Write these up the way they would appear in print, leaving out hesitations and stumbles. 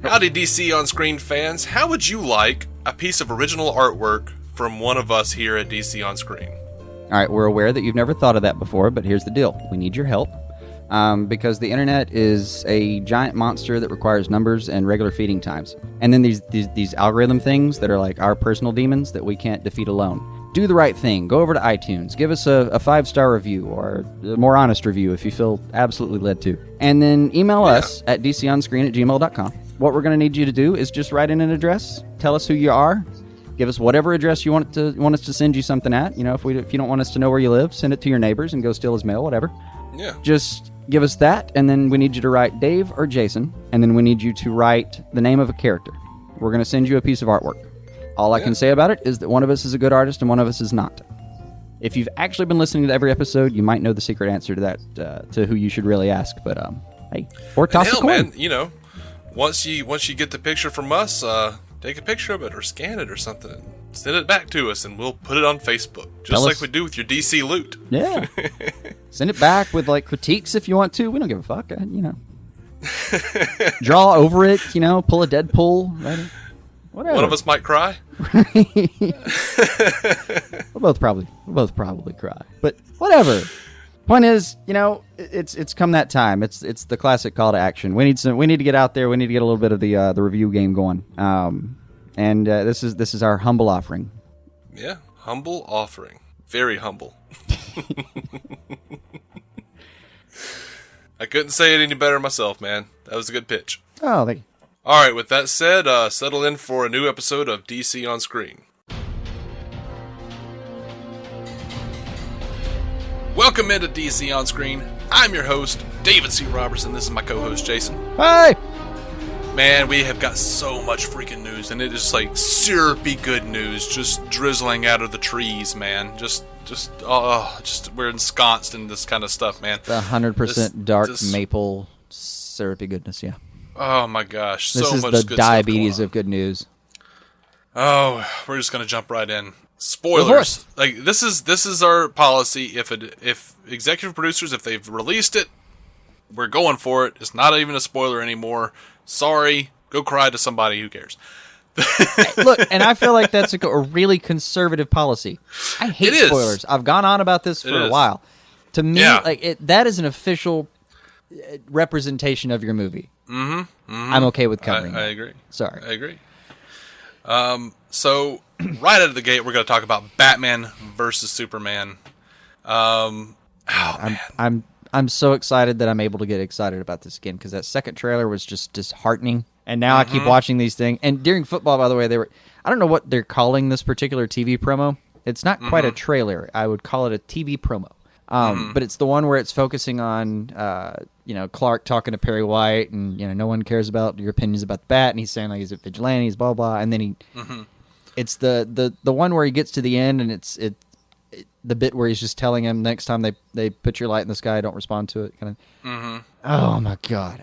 Howdy DC On Screen fans, how would you like a piece of original artwork from one of us here at DC On Screen? Alright, we're aware that you've never thought of that before, but here's the deal. We need your help. Because the internet is a giant monster that requires numbers and regular feeding times. And then these algorithm things that are like our personal demons that we can't defeat alone. Do the right thing. Go over to iTunes. Give us a 5-star review or a more honest review if you feel absolutely led to. And then email us at dconscreen@gmail.com. What we're going to need you to do is just write in an address. Tell us who you are. Give us whatever address you want us to send you something at. You know, if you don't want us to know where you live, send it to your neighbors and go steal his mail, whatever. Yeah. Just give us that, and then we need you to write Dave or Jason, and then we need you to write the name of a character. We're going to send you a piece of artwork. All I can say about it is that one of us is a good artist and one of us is not. If you've actually been listening to every episode, you might know the secret answer to that, to who you should really ask. But hey, or toss a coin. Man, you know, once you get the picture from us, take a picture of it or scan it or something. Send it back to us, and we'll put it on Facebook, just like we do with your DC loot. Yeah. Send it back with, like, critiques if you want to. We don't give a fuck, you know. Draw over it, you know, pull a Deadpool. Right? Whatever. One of us might cry. We'll both probably cry. But whatever. Point is, you know, it's come that time. It's the classic call to action. We need to get out there. We need to get a little bit of the review game going. And this is our humble offering. Yeah, humble offering. Very humble. I couldn't say it any better myself, man. That was a good pitch. Oh, thank you. All right, with that said, settle in for a new episode of DC On Screen. Welcome into DC On Screen. I'm your host, David C. Robertson. This is my co-host, Jason. Hi! Man, we have got so much freaking news, and it is like syrupy good news, just drizzling out of the trees, man. Just we're ensconced in this kind of stuff, man. The 100% dark maple syrupy goodness, yeah. Oh my gosh, this so is much the good diabetes stuff going on. of good news. Oh, we're just gonna jump right in. Spoilers. Like this is our policy. If executive producers, if they've released it, we're going for it. It's not even a spoiler anymore. Sorry, go cry to somebody. Who cares? Look, and I feel like that's a really conservative policy. I hate spoilers. I've gone on about this for a while. To me, that is an official representation of your movie. Mm-hmm. I'm okay with covering I agree. Sorry. I agree. So, right out of the gate, we're going to talk about Batman versus Superman. I'm so excited that I'm able to get excited about this again, because that second trailer was just disheartening. And now I keep watching these things. And during football, by the way, I don't know what they're calling this particular TV promo. It's not quite a trailer. I would call it a TV promo. But it's the one where it's focusing on, Clark talking to Perry White, and, no one cares about your opinions about the Bat, and he's saying, like, he's a vigilante, he's blah, blah, and then it's the one where he gets to the end, and it's the bit where he's just telling him next time they put your light in the sky, don't respond to it, kind of. Oh, my God.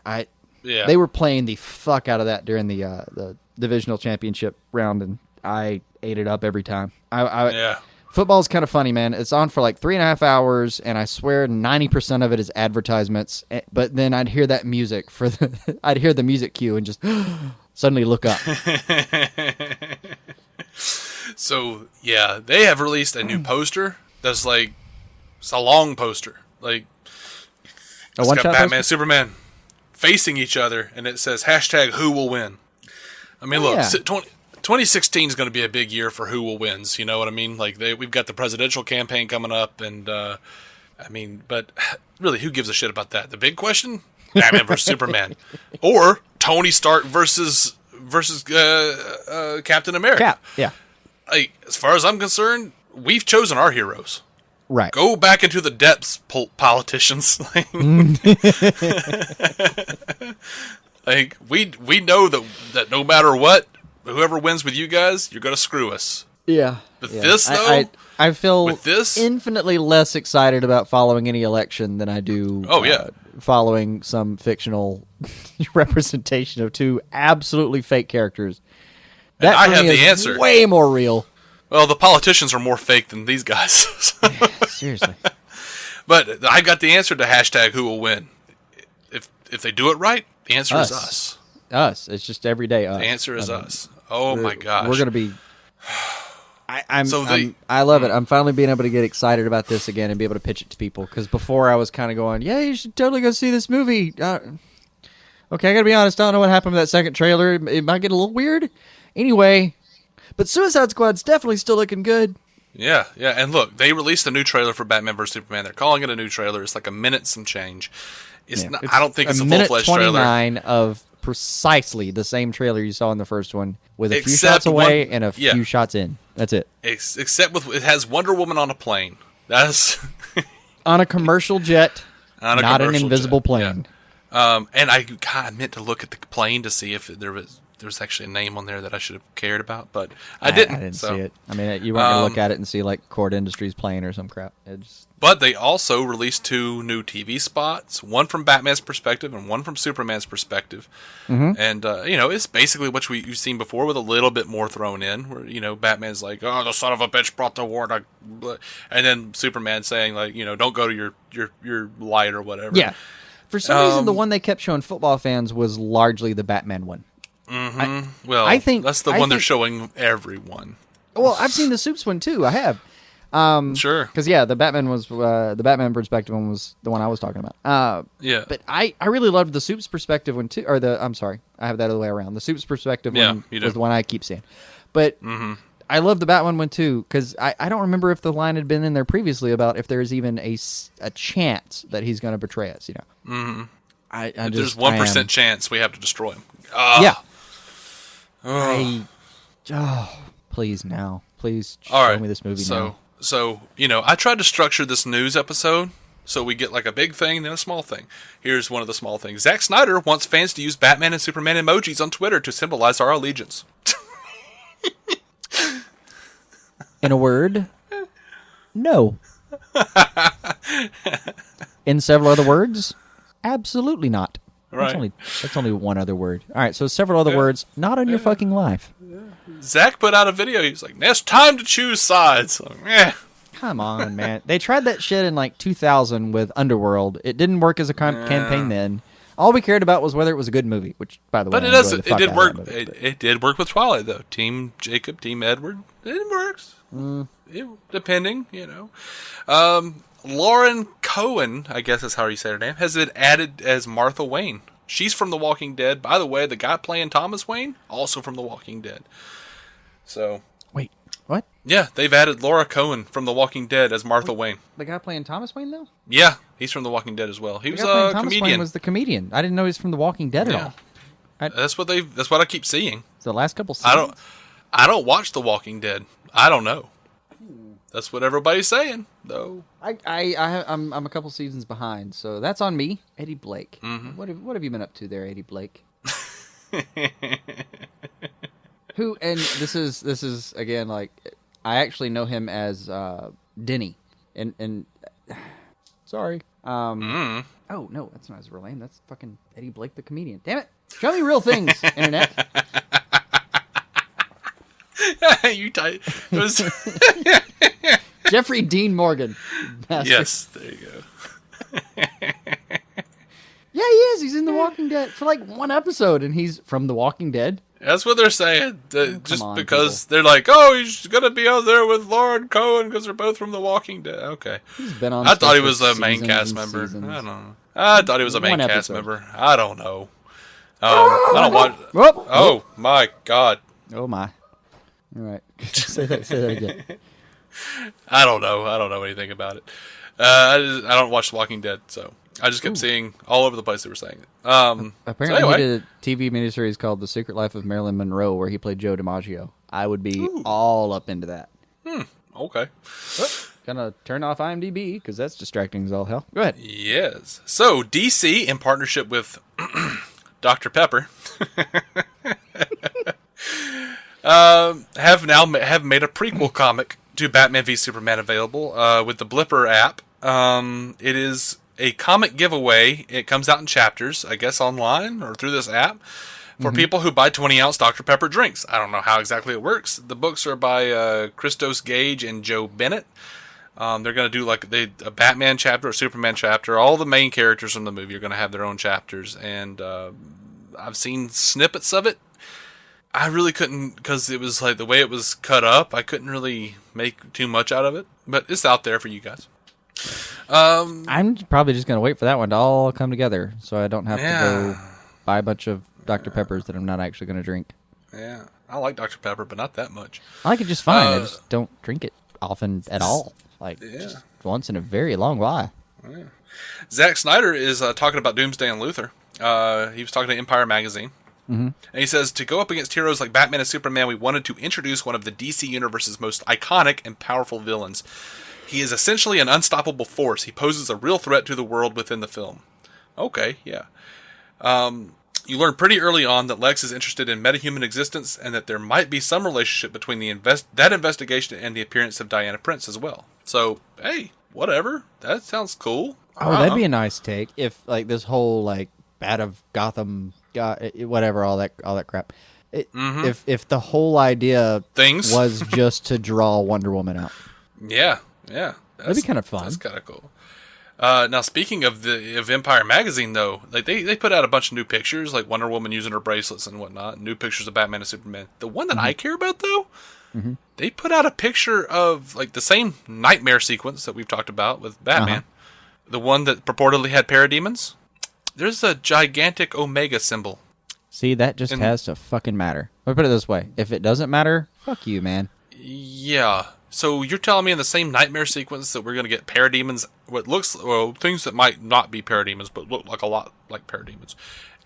They were playing the fuck out of that during the divisional championship round, and I ate it up every time. Football's kind of funny, man. It's on for like 3.5 hours, and I swear 90% of it is advertisements. But then I'd hear that music I'd hear the music cue and just suddenly look up. So yeah, they have released a new poster that's like, it's a long poster, like it's got Batman and Superman facing each other, and it says #Who will win. I mean, look, 2016 is going to be a big year for who will wins. You know what I mean? Like we've got the presidential campaign coming up, and but really, who gives a shit about that? The big question: Batman versus Superman, or Tony Stark versus Captain America. Cap, yeah. Like, as far as I'm concerned, we've chosen our heroes. Right. Go back into the depths, politicians. Like we know that no matter what, whoever wins with you guys, you're gonna screw us. Yeah. But this though, I feel with this, infinitely less excited about following any election than I do. Following some fictional representation of two absolutely fake characters. That I have the answer. Way more real. Well, the politicians are more fake than these guys. Seriously. But I got the answer to #Who will win. If they do it right, the answer is us. Us. It's just everyday us. The answer is us. Oh my gosh. We're going to be... I love it. I'm finally being able to get excited about this again and be able to pitch it to people. Because before I was kind of going, yeah, you should totally go see this movie. Okay, I got to be honest. I don't know what happened with that second trailer. It might get a little weird. Anyway, but Suicide Squad's definitely still looking good. Yeah. And look, they released a new trailer for Batman vs. Superman. They're calling it a new trailer. It's like a minute some change. It's not. I don't think it's a full-fledged trailer. 29 of precisely the same trailer you saw in the first one, with a few shots away and a few shots in. That's it. Except it has Wonder Woman on a plane. That's on a commercial jet, not an invisible plane. Yeah. And I kind of meant to look at the plane to see if there was actually a name on there that I should have cared about, but I didn't. I didn't see it. I mean, you weren't going to look at it and see like Cord Industries plane or some crap. But they also released 2 new TV spots, one from Batman's perspective and one from Superman's perspective. Mm-hmm. And, it's basically what you've seen before with a little bit more thrown in, where, Batman's like, oh, the son of a bitch brought the war to... And then Superman saying, like, don't go to your light or whatever. Yeah. For some reason, the one they kept showing football fans was largely the Batman one. Mm-hmm. I think that's the one they're showing everyone. Well, I've seen the Supes one, too. I have. Sure. Because the Batman perspective one was the one I was talking about. Yeah. But I really loved the Supes perspective one too. I'm sorry, I have that other way around. The Supes perspective one was the one I keep saying. But I love the Batman one too, because I don't remember if the line had been in there previously about if there's even a chance that he's going to betray us. Mm-hmm. There's 1% chance we have to destroy him. Yeah. Please now. Please show me this movie now. So, I tried to structure this news episode so we get like a big thing, then a small thing. Here's one of the small things. Zack Snyder wants fans to use Batman and Superman emojis on Twitter to symbolize our allegiance. In a word, no. In several other words, absolutely not. Right. That's only one other word. All right, so several other words, not on your fucking life. Zack put out a video. He was like, "It's time to choose sides." Come on, man. They tried that shit in like 2000 with Underworld. It didn't work as a campaign then. All we cared about was whether it was a good movie. Which, by the way, it did work. It did work with Twilight though. Team Jacob, Team Edward. It works. Depending, Lauren Cohen, I guess is how you say her name, has been added as Martha Wayne. She's from The Walking Dead. By the way, the guy playing Thomas Wayne, also from The Walking Dead. So, wait, what? Yeah, they've added Laura Cohen from The Walking Dead as Martha Wayne. The guy playing Thomas Wayne, though? Yeah, he's from The Walking Dead as well. He was a comedian. Thomas Wayne was the comedian. I didn't know he was from The Walking Dead at all. That's what I keep seeing. The last couple seasons. I don't watch The Walking Dead. I don't know. That's what everybody's saying, though. I'm a couple seasons behind, so that's on me. Eddie Blake. Mm-hmm. What have you been up to there, Eddie Blake? Who? And this is again like I actually know him as Denny. And sorry. Oh no, that's not his real name. That's fucking Eddie Blake, the comedian. Damn it! Show me real things, internet. You tight. It was Jeffrey Dean Morgan. Bastard. Yes, there you go. Yeah, he is. He's in The Walking Dead for like one episode, and he's from The Walking Dead. That's what they're saying. Just because people. They're like, oh, he's going to be out there with Lauren Cohen because they're both from The Walking Dead. Okay. He's been on. I thought he was a main cast member. I don't know. I thought he was a main cast member. I don't know. I don't watch. Oh my God. Oh my. All right. say that again. I don't know anything about it. I don't watch The Walking Dead, so I just kept seeing all over the place they were saying it. Apparently, he did a TV miniseries called The Secret Life of Marilyn Monroe, where he played Joe DiMaggio. I would be all up into that. Okay. Gonna turn off IMDb because that's distracting as all hell. Go ahead. Yes. So DC, in partnership with Dr. Pepper, have made a prequel comic to Batman v Superman available with the Blipper app. It is a comic giveaway. It comes out in chapters, I guess, online or through this app for people who buy 20-ounce Dr. Pepper drinks. I don't know how exactly it works. The books are by Christos Gage and Joe Bennett. They're going to do like a Batman chapter, a Superman chapter. All the main characters from the movie are going to have their own chapters, and I've seen snippets of it. I really couldn't, because it was like the way it was cut up, I couldn't really make too much out of it. But it's out there for you guys. I'm probably just going to wait for that one to all come together so I don't have to go buy a bunch of Dr. Peppers that I'm not actually going to drink. Yeah, I like Dr. Pepper, but not that much. I like it just fine. I just don't drink it often at all. Like, just once in a very long while. Yeah. Zack Snyder is talking about Doomsday and Luthor. He was talking to Empire Magazine. Mm-hmm. And he says, to go up against heroes like Batman and Superman, we wanted to introduce one of the DC Universe's most iconic and powerful villains. He is essentially an unstoppable force. He poses a real threat to the world within the film. Okay, yeah. You learn pretty early on that Lex is interested in metahuman existence and that there might be some relationship between that investigation and the appearance of Diana Prince as well. So, hey, whatever. That sounds cool. Oh, that'd be a nice take if, like, this whole, like, Bat of Gotham, whatever, all that crap. If the whole idea was just to draw Wonder Woman out. Yeah. That'd be kind of fun. That's kind of cool. Now, speaking of Empire Magazine, though, like they put out a bunch of new pictures, like Wonder Woman using her bracelets and whatnot, new pictures of Batman and Superman. The one that I care about, though, they put out a picture of like the same nightmare sequence that we've talked about with Batman, the one that purportedly had parademons. There's a gigantic Omega symbol. See, that just has to fucking matter. Let me put it this way: if it doesn't matter, fuck you, man. Yeah. So you're telling me in the same nightmare sequence that we're going to get parademons, things that might not be parademons, but look like a lot like parademons,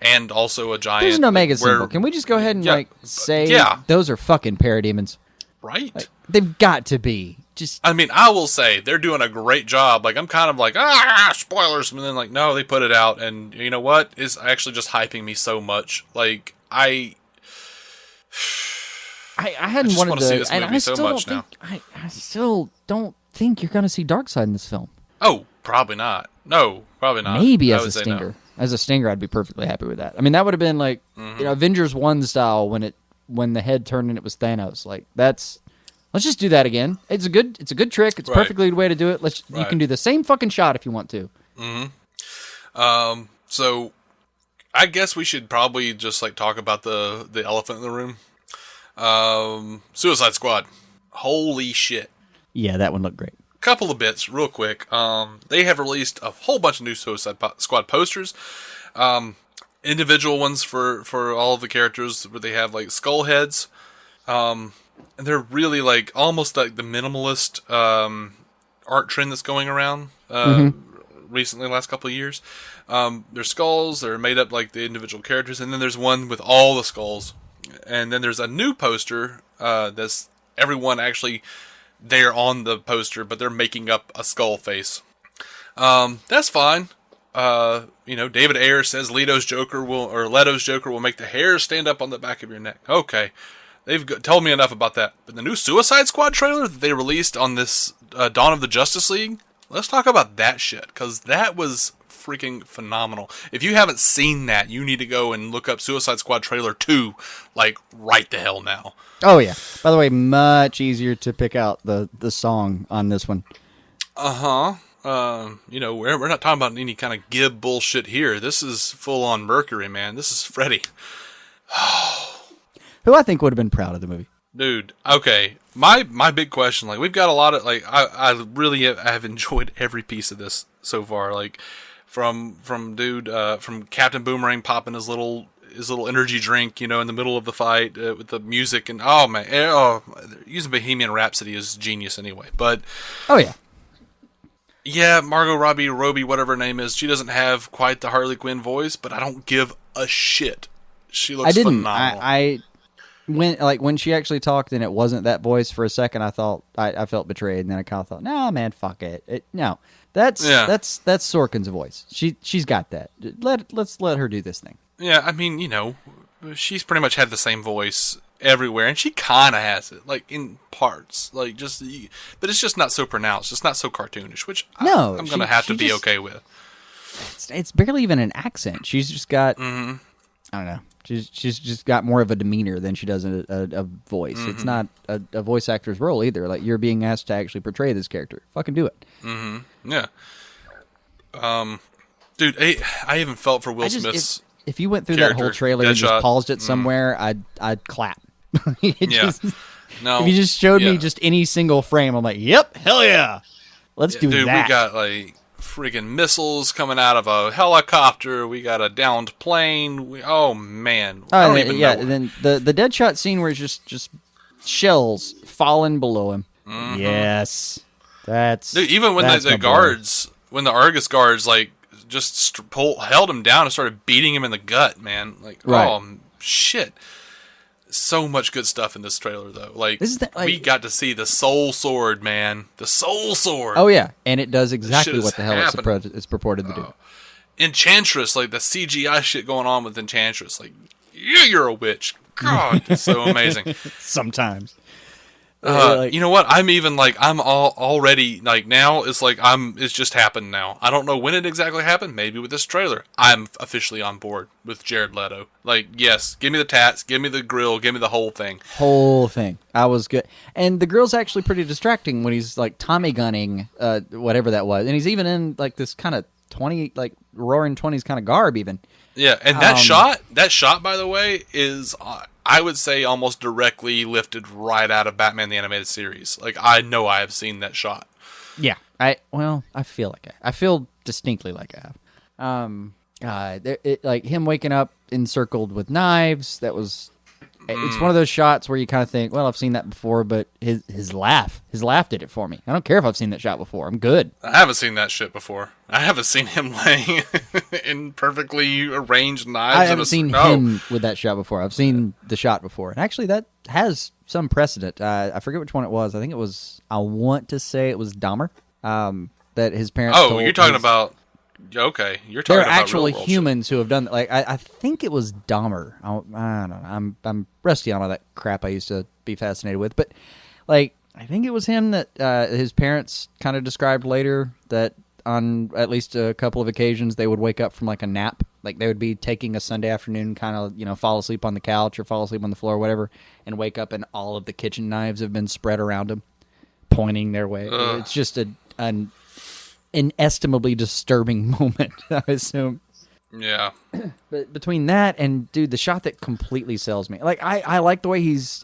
and also a giant... There's an Omega symbol. Can we just go ahead and say those are fucking parademons? Right. Like, they've got to be. I mean, I will say, they're doing a great job. Like, I'm kind of like, spoilers, and then like, no, they put it out, and you know what? It's actually just hyping me so much. Like, I hadn't wanted to see this movie so much now. I still don't think you're going to see Darkseid in this film. Oh, probably not. No, probably not. Maybe as a stinger. No. As a stinger, I'd be perfectly happy with that. I mean, that would have been like Avengers 1 style when the head turned and it was Thanos. Like let's just do that again. It's a good trick. It's perfectly the way to do it. You can do the same fucking shot if you want to. So I guess we should probably just like talk about the elephant in the room. Suicide Squad. Holy shit. Yeah, that one looked great. Couple of bits real quick. They have released a whole bunch of new Suicide Squad posters. Individual ones for all of the characters where they have like skull heads. And they're really like almost like the minimalist art trend that's going around recently, last couple of years. Their skulls, they're made up like the individual characters, and then there's one with all the skulls. And then there's a new poster that's everyone actually there on the poster, but they're making up a skull face. That's fine. David Ayer says Leto's Joker will make the hair stand up on the back of your neck. Okay. They've told me enough about that. But the new Suicide Squad trailer that they released on this Dawn of the Justice League, let's talk about that shit, because that was freaking phenomenal. If you haven't seen that, you need to go and look up Suicide Squad trailer 2, like, right the hell now. Oh, yeah. By the way, much easier to pick out the song on this one. We're not talking about any kind of Gibb bullshit here. This is full-on Mercury, man. This is Freddy. Who I think would have been proud of the movie. Dude, okay. My big question, like, we've got a lot of, like, I really have enjoyed every piece of this so far. Like, from Captain Boomerang popping his little energy drink, in the middle of the fight with the music, and using Bohemian Rhapsody is genius anyway. But yeah, Margot Robbie, whatever her name is, she doesn't have quite the Harley Quinn voice, but I don't give a shit. She looks phenomenal. When she actually talked and it wasn't that voice for a second, I thought I felt betrayed, and then I kind of thought, no, man, fuck it. No, that's Sorkin's voice. She's got that. Let's let her do this thing. Yeah, I mean, she's pretty much had the same voice everywhere, and she kind of has it, like in parts, like but it's just not so pronounced. It's not so cartoonish, which I'm gonna have to be okay with. It's barely even an accent. She's just got I don't know. She's just got more of a demeanor than she does a voice. It's not a voice actor's role either. Like, you're being asked to actually portray this character. Fucking do it. Yeah. Dude, I even felt for Will Smith's if you went through that whole trailer and just paused it somewhere, I'd clap. No, if you just showed me just any single frame, I'm like, yep, hell yeah, let's do that. Dude, we got like freaking missiles coming out of a helicopter. We got a downed plane. Oh man, I don't even know. And then the Deadshot scene where it's just shells falling below him. Mm-hmm. Yes, that's dude, even when the guards, when the Argus guards like just held him down and started beating him in the gut, man. Like, oh shit. So much good stuff in this trailer, though. Like, we got to see the Soul Sword, man. The Soul Sword. Oh, yeah. And it does exactly what the hell it's purported to do. Enchantress, like the CGI shit going on with Enchantress. Like, yeah, you're a witch. God, it's so amazing. Sometimes. You know what? I'm even like, I'm already, like, now it's like, it's just happened now. I don't know when it exactly happened. Maybe with this trailer. I'm officially on board with Jared Leto. Like, yes, give me the tats, give me the grill, give me the whole thing. I was good. And the grill's actually pretty distracting when he's, like, Tommy gunning, whatever that was. And he's even in, like, this kind of roaring 20s kind of garb, even. Yeah, and that shot, by the way, is... I would say almost directly lifted right out of Batman the Animated Series. Like, I know I have seen that shot. Yeah. I feel distinctly like I have. Like him waking up encircled with knives, that was... It's one of those shots where you kind of think, well, I've seen that before, but his laugh did it for me. I don't care if I've seen that shot before. I'm good. I haven't seen that shit before. I haven't seen him laying in perfectly arranged knives. I haven't seen him with that shot before. I've seen the shot before. And actually, that has some precedent. I forget which one it was. I think it was, I want to say it was Dahmer, that his parents told you're talking about... Okay, you're talking about actually humans who have done that. Like I think it was Dahmer. I don't know. I'm rusty on all that crap I used to be fascinated with, but like I think it was him that his parents kind of described later that on at least a couple of occasions they would wake up from like a nap, like they would be taking a Sunday afternoon, kind of fall asleep on the couch or fall asleep on the floor or whatever, and wake up and all of the kitchen knives have been spread around them, pointing their way. It's just an inestimably disturbing moment, I assume. Yeah. But between that and, dude, the shot that completely sells me. Like, I like the way he's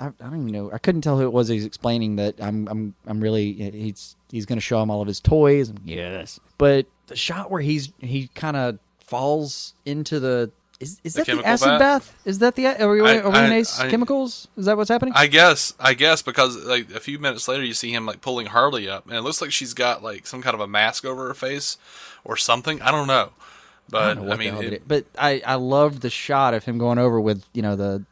I don't even know. I couldn't tell who it was he's explaining that I'm really, he's going to show him all of his toys. Yes. But the shot where he kind of falls into the... Is that the acid bath? Is that the... Are we in Ace Chemicals? Is that what's happening? I guess, because like a few minutes later you see him like pulling Harley up, and it looks like she's got like some kind of a mask over her face or something. I don't know. But I mean... But I love the shot of him going over with, the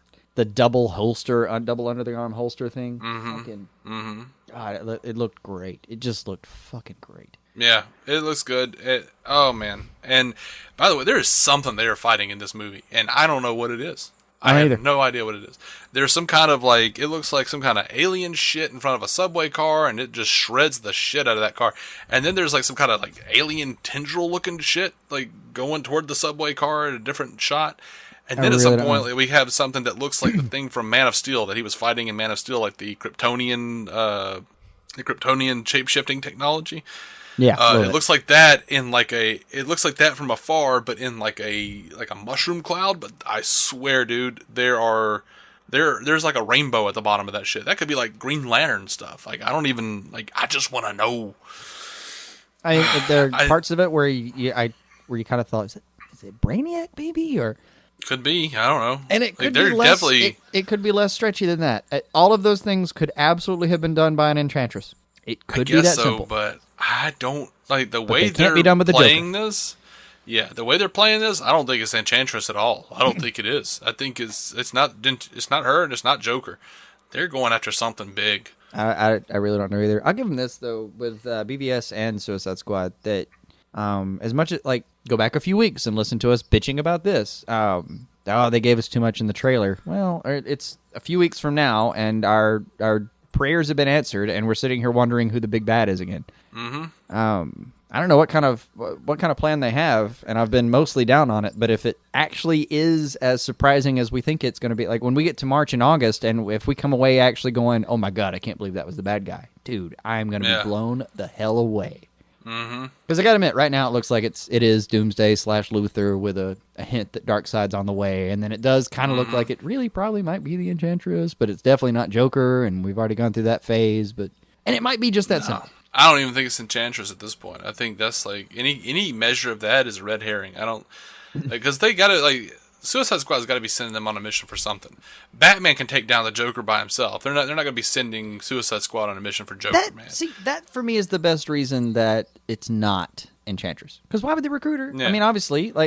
double holster, double under the arm holster thing. Mm-hmm. God, it looked great. It just looked fucking great. Yeah, it looks good. Oh, man. And, by the way, there is something they are fighting in this movie, and I don't know what it is. I have no idea what it is. There's some kind of, like, it looks like some kind of alien shit in front of a subway car, and it just shreds the shit out of that car. And then there's, like, some kind of, like, alien tendril-looking shit, like, going toward the subway car at a different shot. And then at some point, like, we have something that looks like the thing from Man of Steel that he was fighting in Man of Steel, like the Kryptonian shape-shifting technology. Yeah, it looks like that it looks like that from afar, but in like a mushroom cloud. But I swear, dude, there's like a rainbow at the bottom of that shit. That could be like Green Lantern stuff. Like I just want to know. There are parts of it where you kind of thought, is it Brainiac maybe, or could be, I don't know. And it could be less. It could be less stretchy than that. All of those things could absolutely have been done by an Enchantress. It could be that simple, but I don't like the way they're playing this. Yeah, the way they're playing this, I don't think it's Enchantress at all. I don't think it is. I think it's not her and it's not Joker. They're going after something big. I really don't know either. I'll give them this though with BVS and Suicide Squad that as much as like go back a few weeks and listen to us bitching about this. They gave us too much in the trailer. Well, it's a few weeks from now, and our prayers have been answered, and we're sitting here wondering who the big bad is again. Mm-hmm. I don't know what kind of plan they have, and I've been mostly down on it. But if it actually is as surprising as we think it's going to be, like when we get to March and August, and if we come away actually going, "Oh my god, I can't believe that was the bad guy," dude, I'm going to be blown the hell away. Because I gotta admit, right now it looks like it is Doomsday / Luthor with a hint that Darkseid's on the way, and then it does kind of look like it really probably might be the Enchantress, but it's definitely not Joker, and we've already gone through that phase. And it might be just that simple. I don't even think it's Enchantress at this point. I think that's like any measure of that is a red herring. I don't because they got to like. Suicide Squad's got to be sending them on a mission for something. Batman can take down the Joker by himself. They're not going to be sending Suicide Squad on a mission for Joker, man. See, that for me is the best reason that it's not Enchantress. Because why would they recruit her? Yeah. I mean, obviously, we're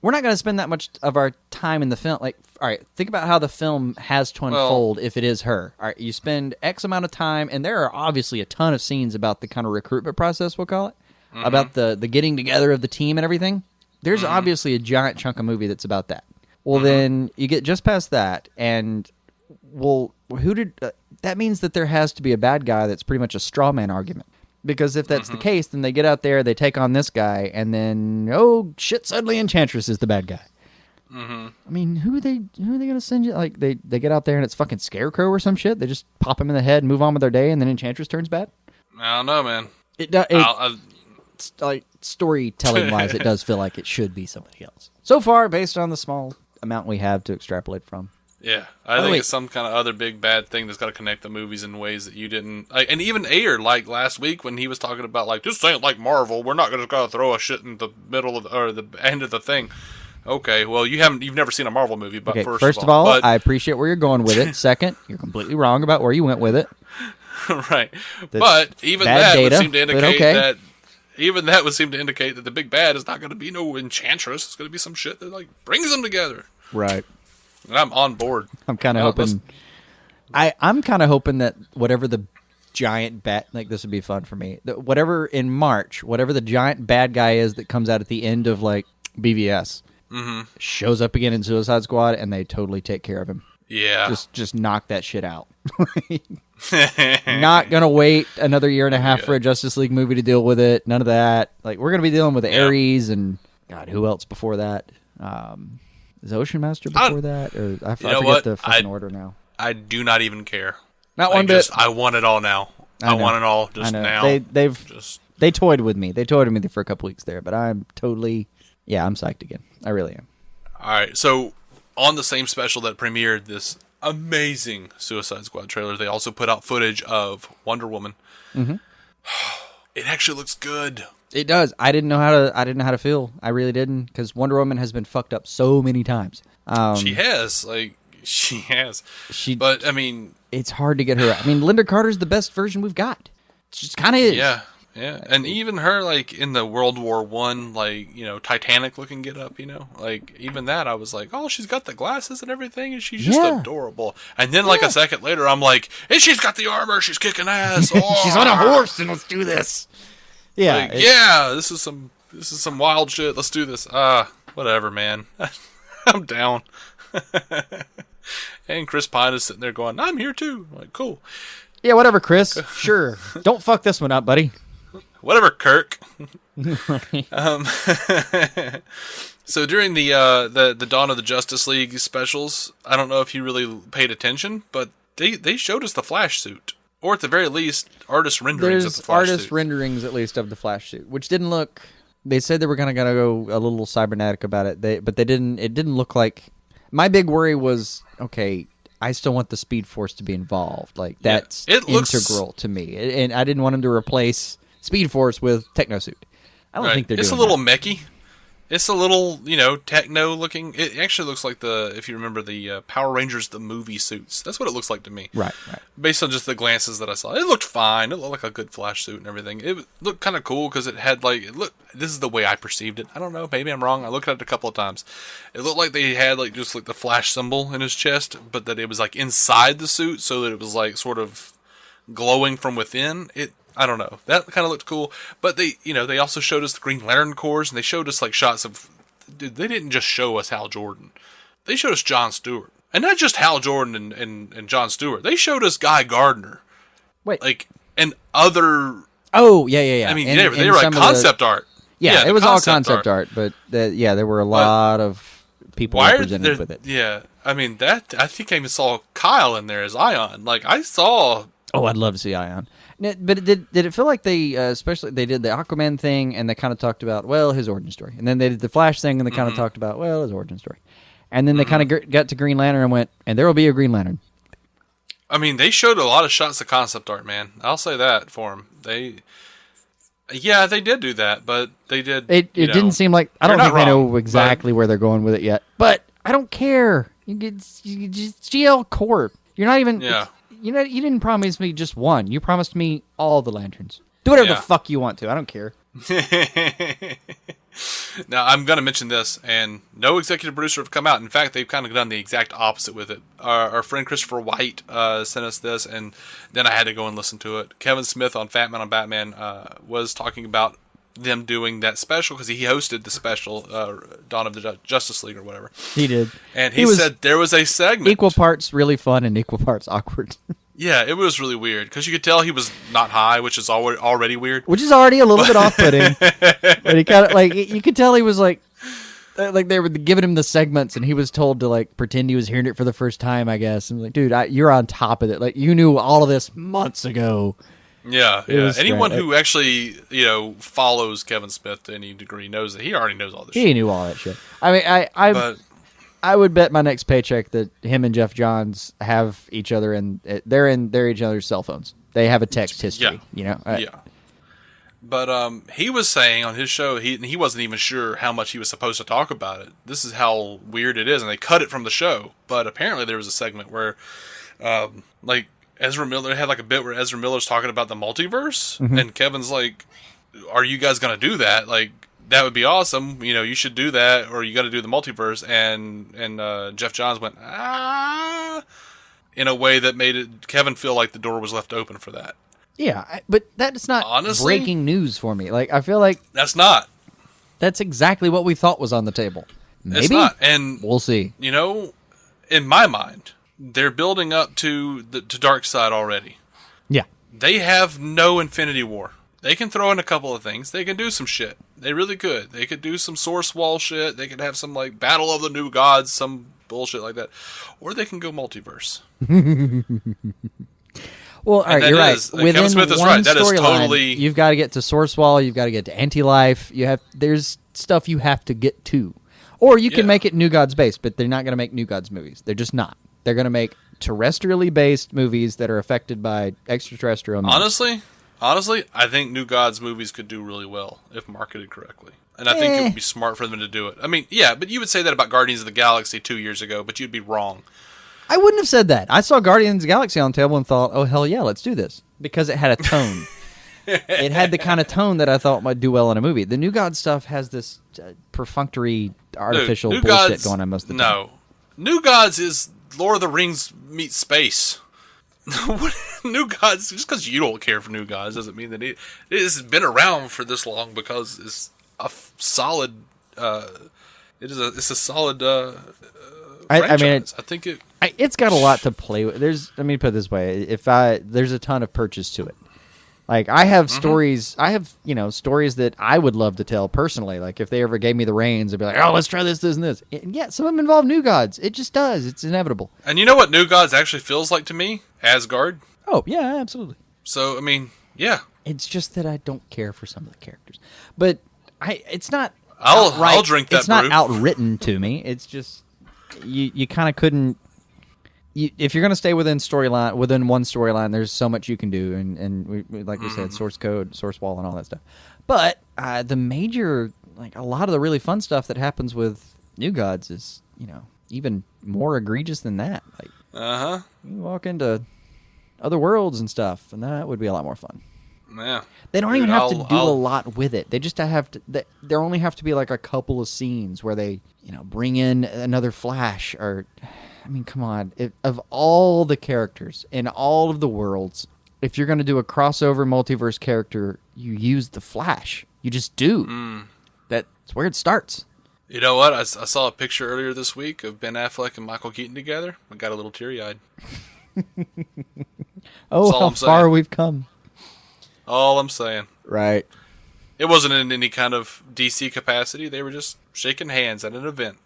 not going to spend that much of our time in the film. Like, all right, think about how the film has to unfold if it is her. All right, you spend X amount of time, and there are obviously a ton of scenes about the kind of recruitment process, we'll call it, about the getting together of the team and everything. There's obviously a giant chunk of movie that's about that. Well, then you get just past that, and that means that there has to be a bad guy that's pretty much a straw man argument. Because if that's the case, then they get out there, they take on this guy, and then oh shit, suddenly Enchantress is the bad guy. I mean, who are they going to send you? Like they get out there and it's fucking Scarecrow or some shit. They just pop him in the head, and move on with their day, and then Enchantress turns bad. I don't know, man. Like storytelling wise, it does feel like it should be somebody else. So far, based on the small amount we have to extrapolate from. Yeah, I think it's some kind of other big bad thing that's got to connect the movies in ways that you didn't. Like, and even Ayer, like last week when he was talking about like this ain't like Marvel, we're not going to throw a shit in the middle of or the end of the thing. Okay, well you've never seen a Marvel movie, but okay, first of all, I appreciate where you're going with it. Second, you're completely wrong about where you went with it. Right, but even that would seem to indicate that. Even that would seem to indicate that the big bad is not going to be no Enchantress. It's going to be some shit that like brings them together. Right. And I'm on board. I'm kind of hoping. I'm kind of hoping that whatever the giant bat, like this would be fun for me. Whatever in March, whatever the giant bad guy is that comes out at the end of like BVS, shows up again in Suicide Squad, and they totally take care of him. Yeah. Just knock that shit out. Not gonna wait another year and a half for a Justice League movie to deal with it. None of that. Like we're gonna be dealing with Ares and God, who else before that? Is Ocean Master before that? Or I forget the fucking order now. I do not even care. Not one bit. I want it all now. I want it all just now. They toyed with me. They toyed with me for a couple weeks there, but I'm totally I'm psyched again. I really am. All right, so on the same special that premiered this amazing Suicide Squad trailer, they also put out footage of Wonder Woman. It actually looks good. It does. I didn't know how to feel. I really didn't, because Wonder Woman has been fucked up so many times. She has. But I mean, it's hard to get her. I mean, Linda Carter's the best version we've got. She just kind of is. Yeah. And even her, like in the World War I, like Titanic looking get up, like even that, I was like, oh, she's got the glasses and everything, and she's just adorable. And then like a second later, I'm like, hey, she's got the armor, she's kicking ass. Oh, she's on a horse, and let's do this. Yeah, like, this is some wild shit. Let's do this. Whatever, man. I'm down. And Chris Pine is sitting there going, I'm here too. I'm like, cool. Yeah, whatever, Chris. Sure. Don't fuck this one up, buddy. Whatever, Kirk. So during the Dawn of the Justice League specials, I don't know if you really paid attention, but they showed us the Flash suit. Or at the very least, artist renderings of the Flash suit. There's artist renderings, at least, of the Flash suit, which didn't look... They said they were going to go a little cybernetic about it, but they didn't. It didn't look like... My big worry was, okay, I still want the Speed Force to be involved. Like, that's integral to me. And I didn't want him to replace Speed Force with Technosuit. I don't think they're doing It's a little mechie. It's a little, techno looking. It actually looks like if you remember the Power Rangers, the movie suits. That's what it looks like to me. Right. Based on just the glances that I saw. It looked fine. It looked like a good Flash suit and everything. It looked kind of cool because it had this is the way I perceived it. I don't know. Maybe I'm wrong. I looked at it a couple of times. It looked like they had just the Flash symbol in his chest, but that it was inside the suit so that it was sort of glowing from within. I don't know. That kind of looked cool. But they also showed us the Green Lantern Corps, and they showed us shots of... Dude, they didn't just show us Hal Jordan. They showed us Jon Stewart. And not just Hal Jordan and Jon Stewart. They showed us Guy Gardner. Wait. And other... Oh, yeah. I mean, they were concept art. Yeah, it was all concept art. But there were a lot of people represented with it. Yeah. I mean, I think I even saw Kyle in there as Ion. I saw... Oh, I'd love to see Ion. But did it feel like they, especially they did the Aquaman thing and they kind of talked about, well, his origin story, and then they did the Flash thing and they kind of talked about, well, his origin story, and then they kind of got to Green Lantern and went, and there will be a Green Lantern. I mean, they showed a lot of shots of concept art, man. I'll say that for them. They did do that, but they did. It didn't seem like, I don't think they know exactly where they're going with it yet, but I don't care. You just GL Corp. You're not even. Yeah. You didn't promise me just one. You promised me all the lanterns. Do whatever the fuck you want to. I don't care. Now, I'm going to mention this, and no executive producer have come out. In fact, they've kind of done the exact opposite with it. Our friend Christopher White sent us this, and then I had to go and listen to it. Kevin Smith on Fat Man on Batman was talking about them doing that special, because he hosted the special, Dawn of the Justice League or whatever. He did. And he said there was a segment. Equal parts really fun and equal parts awkward. Yeah, it was really weird, because you could tell he was not high, which is already weird. Which is already a little bit off-putting. But he kind of, like, you could tell he was, like they were giving him the segments, and he was told to, like, pretend he was hearing it for the first time, I guess. And like, dude, you're on top of it. Like, you knew all of this months ago. Yeah. Anyone who actually, follows Kevin Smith to any degree knows that he already knows all this shit. He knew all that shit. I mean, I would bet my next paycheck that him and Jeff Johns have each other, and they're each other's cell phones. They have a text history, Yeah. But he was saying on his show, he wasn't even sure how much he was supposed to talk about it. This is how weird it is, and they cut it from the show. But apparently there was a segment where, like, Ezra Miller had like a bit where Ezra Miller's talking about the multiverse, and Kevin's like, "Are you guys gonna do that? Like, that would be awesome. You should do that, or you got to do the multiverse." And Jeff Johns went in a way that made Kevin feel like the door was left open for that. Yeah, but that's not honestly breaking news for me. Like, I feel like that's not. That's exactly what we thought was on the table. Maybe it's not, and we'll see. In my mind, they're building up to DARKSEID already. Yeah. They have no Infinity War. They can throw in a couple of things. They can do some shit. They really could. They could do some Source Wall shit. They could have some, like, Battle of the New Gods, some bullshit like that. Or they can go multiverse. Well, all right, you're right. Within Kevin Smith is right. That is totally... You've got to get to Source Wall. You've got to get to Anti-Life. There's stuff you have to get to. Or you can make it New Gods based, but they're not going to make New Gods movies. They're just not. They're going to make terrestrially based movies that are affected by extraterrestrial movies. Honestly, I think New Gods movies could do really well if marketed correctly. And I think it would be smart for them to do it. I mean, yeah, but you would say that about Guardians of the Galaxy 2 years ago, but you'd be wrong. I wouldn't have said that. I saw Guardians of the Galaxy on the table and thought, oh, hell yeah, let's do this. Because it had a tone. It had the kind of tone that I thought might do well in a movie. The New Gods stuff has this perfunctory, artificial bullshit going on most of the time. No. New Gods is Lord of the Rings meets space. New Gods, just because you don't care for New Gods doesn't mean that it has been around for this long, because it's a solid it's a solid franchise. I mean, I think it's got a lot to play with. Let me put it this way: there's a ton of purchase to it. Like, I have stories. I have stories that I would love to tell personally. Like, if they ever gave me the reins, I'd be like, oh, let's try this, and this. And yeah, some of them involve New Gods. It just does. It's inevitable. And you know what New Gods actually feels like to me? Asgard. Oh yeah, absolutely. So I mean, yeah. It's just that I don't care for some of the characters, but it's not. I'll drink that. It's not outwritten to me. It's just you kind of couldn't. If you're going to stay within one storyline, there's so much you can do, and we like we said, source code, source wall, and all that stuff. But the major, like, a lot of the really fun stuff that happens with New Gods is, even more egregious than that. Like, you walk into other worlds and stuff, and that would be a lot more fun. Yeah. They don't even have to do a lot with it. They just have to. There only have to be like a couple of scenes where they, bring in another Flash, or, I mean, come on. Of all the characters in all of the worlds, if you're going to do a crossover multiverse character, you use the Flash. You just do. That's where it starts. You know what? I saw a picture earlier this week of Ben Affleck and Michael Keaton together. I got a little teary-eyed. Oh, how far we've come. All I'm saying. Right. It wasn't in any kind of DC capacity. They were just shaking hands at an event,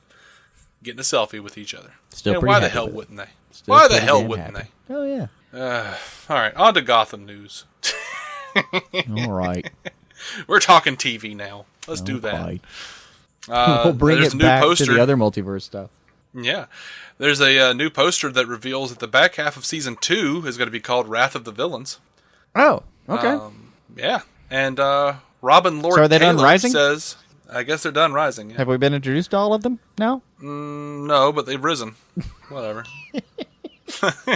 getting a selfie with each other. Still and pretty why the happy hell with it. wouldn't they? Still Why the hell wouldn't happy. Oh, yeah. All right, on to Gotham news. All right. We're talking TV now. Let's do that. We'll bring it back to the other multiverse stuff. Yeah. There's a new poster that reveals that the back half of Season 2 is going to be called Wrath of the Villains. Oh, okay. Yeah. And Robin Lord so are they Taylor done Rising? says... I guess they're done rising. Yeah. Have we been introduced to all of them now? No, but they've risen. Whatever. Were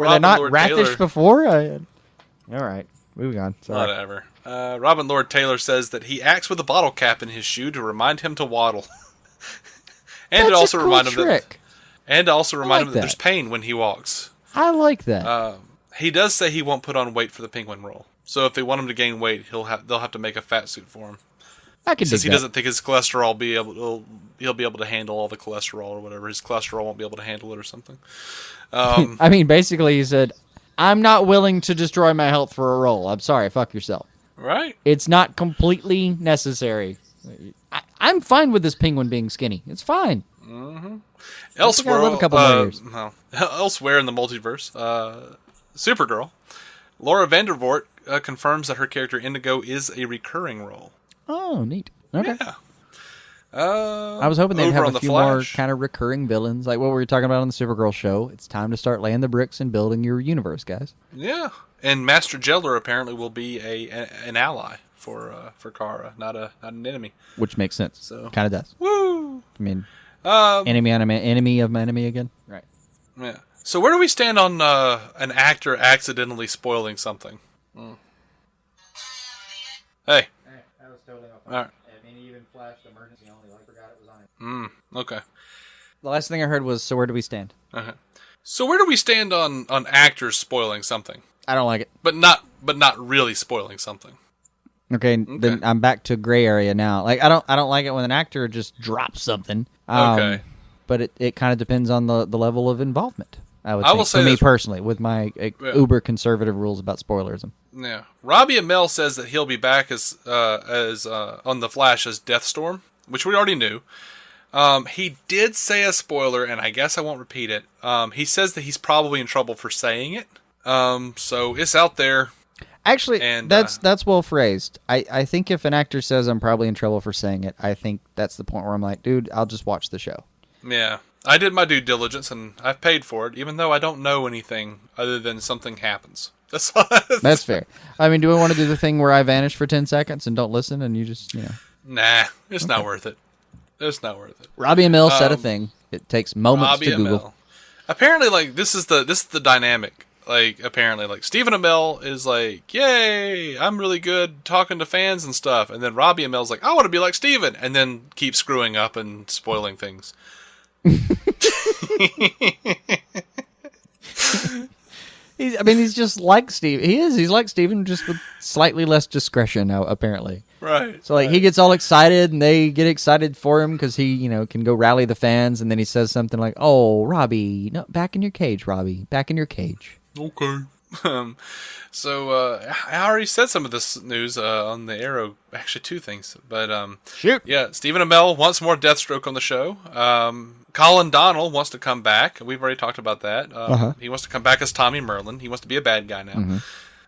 they not rathish before? All right, moving on. Sorry. Whatever. Robin Lord Taylor says that he acts with a bottle cap in his shoe to remind him to waddle, and to also remind him that there's pain when he walks. I like that. He does say he won't put on weight for the Penguin role. So if they want him to gain weight, they'll have to make a fat suit for him. I can Since he doesn't think his cholesterol he'll be able to handle all the cholesterol or whatever. His cholesterol won't be able to handle it or something. I mean, basically, he said, "I'm not willing to destroy my health for a role. I'm sorry, fuck yourself." Right? It's not completely necessary. I'm fine with this Penguin being skinny. It's fine. Mm-hmm. Elsewhere, live a couple more years. Elsewhere in the multiverse, Supergirl, Laura Vandervoort confirms that her character Indigo is a recurring role. Oh, neat. Okay. Yeah. I was hoping they'd have a few more kind of recurring villains, like what we were talking about on the Supergirl show. It's time to start laying the bricks and building your universe, guys. Yeah, and Master Jeller apparently will be an ally for Kara, not an enemy. Which makes sense. So kind of does. Woo! I mean, enemy of my enemy again. Right. Yeah. So where do we stand on an actor accidentally spoiling something? Hey. That was totally off. All right. I mean, he even flashed emergency only. I forgot it was on it. Okay. The last thing I heard was, so where do we stand? Uh-huh. So where do we stand on actors spoiling something? I don't like it. But not really spoiling something. Okay, then I'm back to gray area now. Like I don't like it when an actor just drops something. Okay. But it kind of depends on the level of involvement. I will say for me personally, with my uber conservative rules about spoilerism. Yeah, Robbie Amell says that he'll be back as on the Flash as Deathstorm, which we already knew. He did say a spoiler, and I guess I won't repeat it. He says that he's probably in trouble for saying it. So it's out there. Actually, and, that's well phrased. I think if an actor says I'm probably in trouble for saying it, I think that's the point where I'm like, dude, I'll just watch the show. Yeah. I did my due diligence, and I've paid for it, even though I don't know anything other than something happens. That's fair. I mean, do we want to do the thing where I vanish for 10 seconds and don't listen, and you just, Nah, it's not worth it. It's not worth it. Robbie Amell said a thing. It takes moments to Google. Amell. Apparently, like, this is the dynamic. Like, apparently, like, Stephen Amell is like, yay, I'm really good talking to fans and stuff. And then Robbie Amell's like, I want to be like Stephen. And then keep screwing up and spoiling things. He's just like Steve. He's like Steven, just with slightly less discretion now, apparently. Right. So, like, he gets all excited, and they get excited for him because he, can go rally the fans, and then he says something like, oh, Robbie, no, back in your cage, Robbie. Back in your cage. Okay. So I already said some of this news on the Arrow. Actually, two things. But, shoot. Yeah, Stephen Amell wants more Deathstroke on the show. Colin Donnell wants to come back. We've already talked about that. He wants to come back as Tommy Merlin. He wants to be a bad guy now.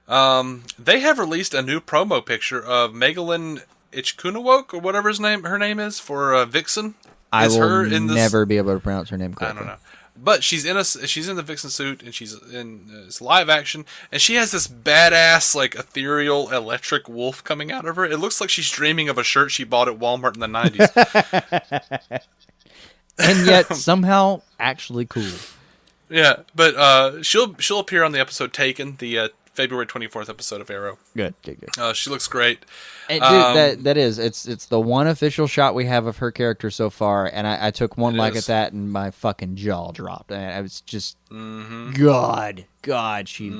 Mm-hmm. They have released a new promo picture of Megalyn Ichkunawok, or whatever her name is, for Vixen. I will never be able to pronounce her name correctly. I don't know. But she's in the Vixen suit, and she's in it's live action, and she has this badass, like, ethereal electric wolf coming out of her. It looks like she's dreaming of a shirt she bought at Walmart in the 90s. And yet somehow actually cool. Yeah, but she'll appear on the episode Taken, the February 24th episode of Arrow. Good. She looks great. And dude, it's the one official shot we have of her character so far, and I took one look at that, and my fucking jaw dropped. And I was just, God, she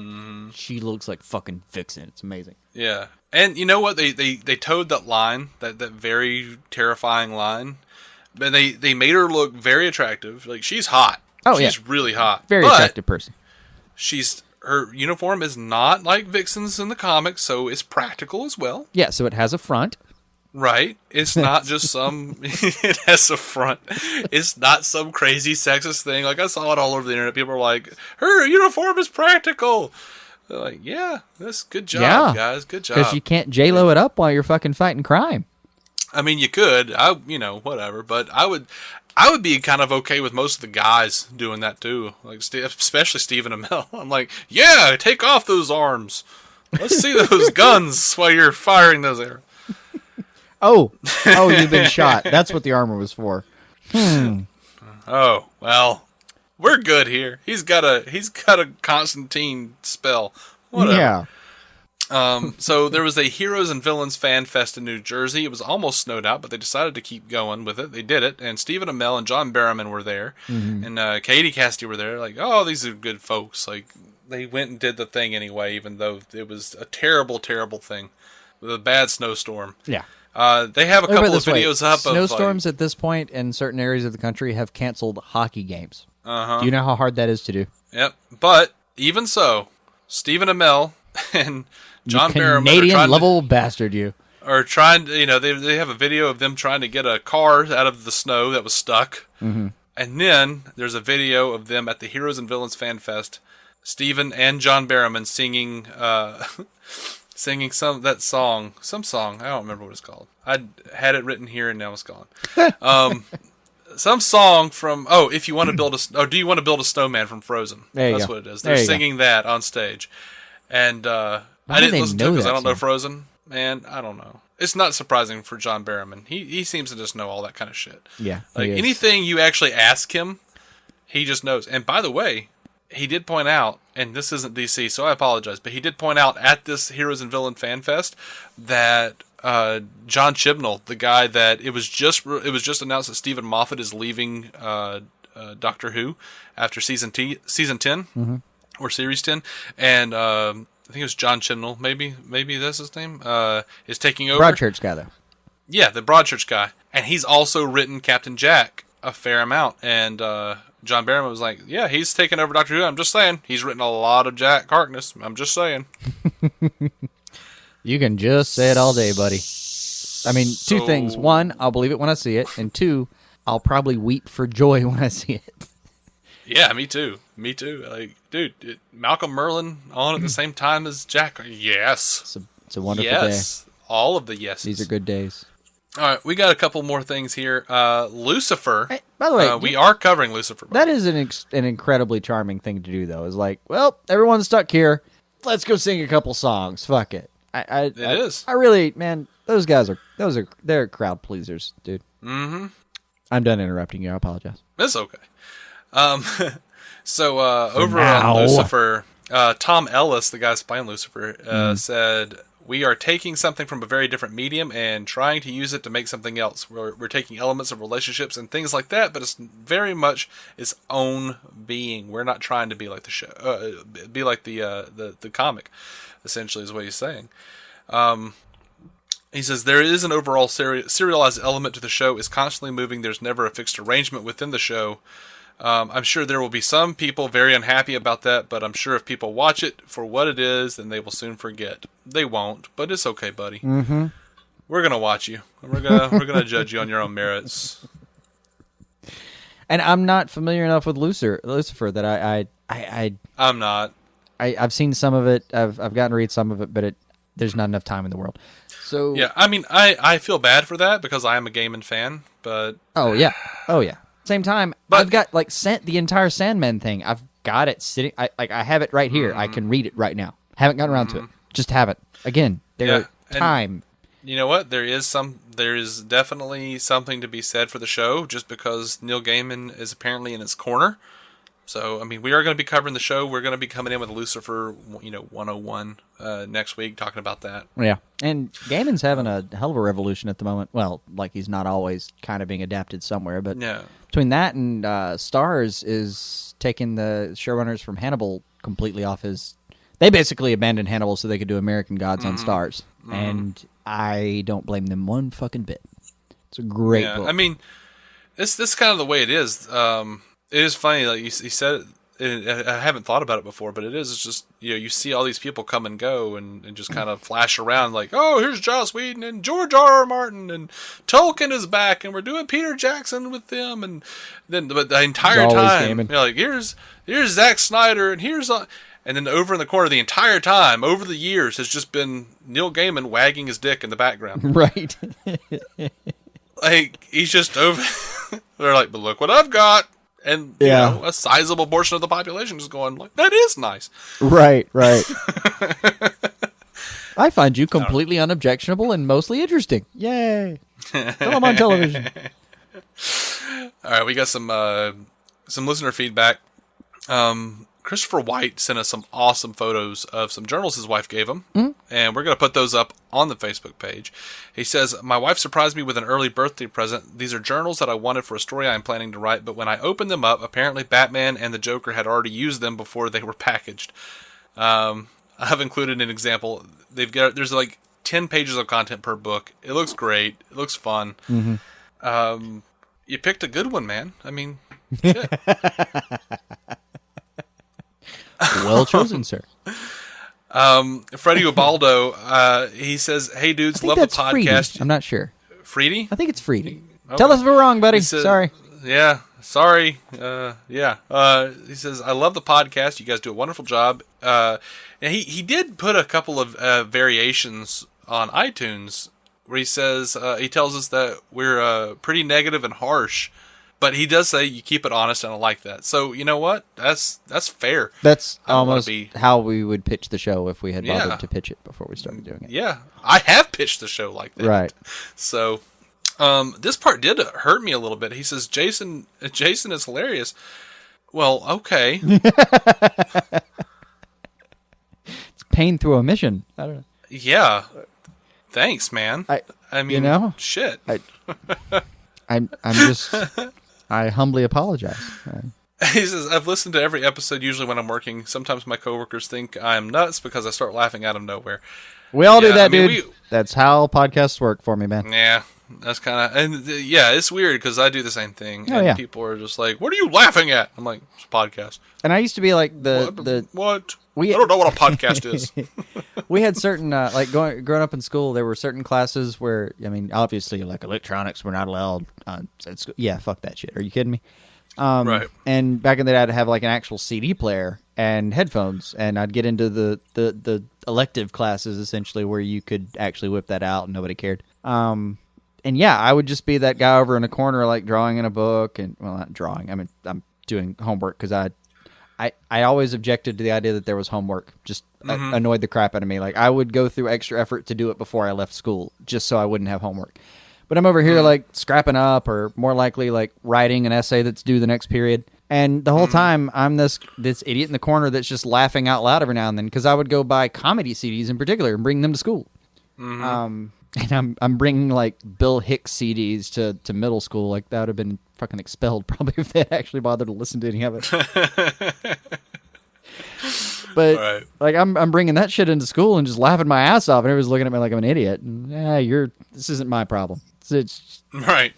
looks like fucking Vixen. It's amazing. Yeah, and you know what? They towed that line, that very terrifying line, but they made her look very attractive. Like, she's hot. Oh, she's really hot. Very attractive person. Her uniform is not like Vixen's in the comics, so it's practical as well. Yeah, so it has a front. Right. It's not just some, it has a front. It's not some crazy sexist thing. Like, I saw it all over the internet. People are like, her uniform is practical. They're like, yeah, that's good job, guys. Good job. Because you can't J-Lo it up while you're fucking fighting crime. I mean, you could. Whatever. But I would be kind of okay with most of the guys doing that too. Like, especially Stephen Amell. I'm like, yeah, take off those arms. Let's see those guns while you're firing those arrows. Oh, you've been shot. That's what the armor was for. Oh, well, we're good here. He's got a Constantine spell. Whatever. Yeah. So there was a Heroes and Villains Fan Fest in New Jersey. It was almost snowed out, but they decided to keep going with it. They did it, and Stephen Amell and John Barrowman were there, and Katie Cassidy were there. Like, oh, these are good folks. Like, they went and did the thing anyway, even though it was a terrible, terrible thing with a bad snowstorm. Yeah. They have a couple of videos up. Snowstorms at this point in certain areas of the country have canceled hockey games. Uh-huh. Do you know how hard that is to do? Yep. But even so, Stephen Amell and John Barrowman Canadian level bastard, you are trying. They have a video of them trying to get a car out of the snow that was stuck, and then there's a video of them at the Heroes and Villains Fan Fest. Stephen and John Barrowman singing. Singing some song. I don't remember what it's called. I had it written here and now it's gone. Some song from if you want to build do you want to build a snowman from Frozen? That's what it is. They're singing that on stage, and I didn't listen to it because I don't know Frozen. Man, I don't know. It's not surprising for John Barrowman. He seems to just know all that kind of shit. Yeah, like anything you actually ask him, he just knows. And by the way, he did point out, and this isn't DC, so I apologize, but he did point out at this Heroes and Villain Fan Fest that John Chibnall, the guy that it was just announced that Stephen Moffat is leaving Doctor Who after season 10 or series 10, and I think it was John Chibnall, maybe that's his name, is taking over. Broadchurch guy, though. Yeah, the Broadchurch guy, and he's also written Captain Jack a fair amount, and John Barrowman was like, yeah, he's taken over Doctor Who. I'm just saying. He's written a lot of Jack Harkness. I'm just saying. You can just say it all day, buddy. I mean, two things. One, I'll believe it when I see it. And two, I'll probably weep for joy when I see it. Yeah, me too. Like, dude, Malcolm Merlin on at the same time as Jack. Yes. It's a wonderful day. Yes. All of the yeses. These are good days. All right, we got a couple more things here. Lucifer. Hey, by the way, we are covering Lucifer. That is an incredibly charming thing to do, though. Is like, well, everyone's stuck here. Let's go sing a couple songs. Fuck it. It is. I really, man, those guys they're crowd pleasers, dude. Mm-hmm. I'm done interrupting you. I apologize. It's okay. So over on Lucifer, Tom Ellis, the guy playing Lucifer, said, we are taking something from a very different medium and trying to use it to make something else. We're taking elements of relationships and things like that, but it's very much its own being. We're not trying to be like the show, be like the comic, essentially is what he's saying. He says, there is an overall serialized element to the show. It's constantly moving. There's never a fixed arrangement within the show. I'm sure there will be some people very unhappy about that, but I'm sure if people watch it for what it is, then they will soon forget. They won't, but it's okay, buddy. Mm-hmm. We're gonna watch you. We're gonna judge you on your own merits. And I'm not familiar enough with Lucifer that I'm not. I've seen some of it. I've gotten to read some of it, but there's not enough time in the world. So yeah, I mean, I feel bad for that because I am a gaming fan, but oh yeah. Same time, but I've got sent the entire Sandman thing. I've got it sitting. I have it right here. I can read it right now. Haven't gotten around to it. Just have it again. Time. You know what? There is definitely something to be said for the show, just because Neil Gaiman is apparently in its corner. So, I mean, we are going to be covering the show. We're going to be coming in with Lucifer, 101 next week, talking about that. Yeah. And Gaiman's having a hell of a revolution at the moment. Well, he's not always kind of being adapted somewhere, but between that and Starz is taking the showrunners from Hannibal completely off his... They basically abandoned Hannibal so they could do American Gods on Starz. Mm-hmm. And I don't blame them one fucking bit. It's a great book. I mean, this kind of the way it is. It is funny, like he said I haven't thought about it before, but it's just, you see all these people come and go and just kind of flash around like, oh, here's Joss Whedon and George R.R. Martin and Tolkien is back and we're doing Peter Jackson with them. And then, but the entire time, like, here's Zack Snyder and and then over in the corner the entire time, over the years, has just been Neil Gaiman wagging his dick in the background. Right. Like, he's just over. They're like, but look what I've got. And, a sizable portion of the population is going, like, that is nice. Right. I find you completely unobjectionable and mostly interesting. Yay. Come on television. All right, we got some listener feedback. Christopher White sent us some awesome photos of some journals his wife gave him, and we're going to put those up on the Facebook page. He says, my wife surprised me with an early birthday present. These are journals that I wanted for a story I'm planning to write, but when I opened them up, apparently Batman and the Joker had already used them before they were packaged. I've included an example. There's like 10 pages of content per book. It looks great. It looks fun. Mm-hmm. You picked a good one, man. I mean, shit. Well chosen, sir. Freddie Ubaldo, he says, hey dudes, love the podcast. Freedy. I'm not sure. Freedy? I think it's Freedy. Okay. Tell us if we're wrong, buddy. Sorry. Yeah, sorry. He says, I love the podcast. You guys do a wonderful job. And he did put a couple of variations on iTunes where he says, he tells us that we're pretty negative and harsh. But he does say you keep it honest, and I like that. So, you know what? That's fair. That's almost how we would pitch the show if we had bothered to pitch it before we started doing it. Yeah, I have pitched the show like that. Right. So, this part did hurt me a little bit. He says, Jason is hilarious. Well, okay. It's pain through omission. I don't know. Yeah. Thanks, man. I mean, shit. I'm just... I humbly apologize. He says, I've listened to every episode, usually when I'm working. Sometimes my coworkers think I'm nuts because I start laughing out of nowhere. We all do that, dude. That's how podcasts work for me, man. Yeah, that's kind of... And, it's weird because I do the same thing. And people are just like, what are you laughing at? I'm like, it's a podcast. And I used to be like What? I don't know what a podcast is. We had certain, growing up in school, there were certain classes where, I mean, obviously, like, electronics were not allowed at school. Yeah, fuck that shit. Are you kidding me? Right. And back in the day, I'd have, like, an actual CD player and headphones, and I'd get into the elective classes, essentially, where you could actually whip that out and nobody cared. And, I would just be that guy over in a corner, like, drawing in a book, and, well, not drawing. I mean, I'm doing homework because I always objected to the idea that there was homework. Just annoyed the crap out of me. Like, I would go through extra effort to do it before I left school, just so I wouldn't have homework. But I'm over here, like, scrapping up, or more likely, like, writing an essay that's due the next period. And the whole time, I'm this idiot in the corner that's just laughing out loud every now and then, because I would go buy comedy CDs in particular and bring them to school. And I'm bringing, like, Bill Hicks CDs to middle school. Like, that would have been fucking expelled probably if they had actually bothered to listen to any of it. But like, I'm bringing that shit into school and just laughing my ass off, and everyone's looking at me like I'm an idiot. And this isn't my problem. It's right.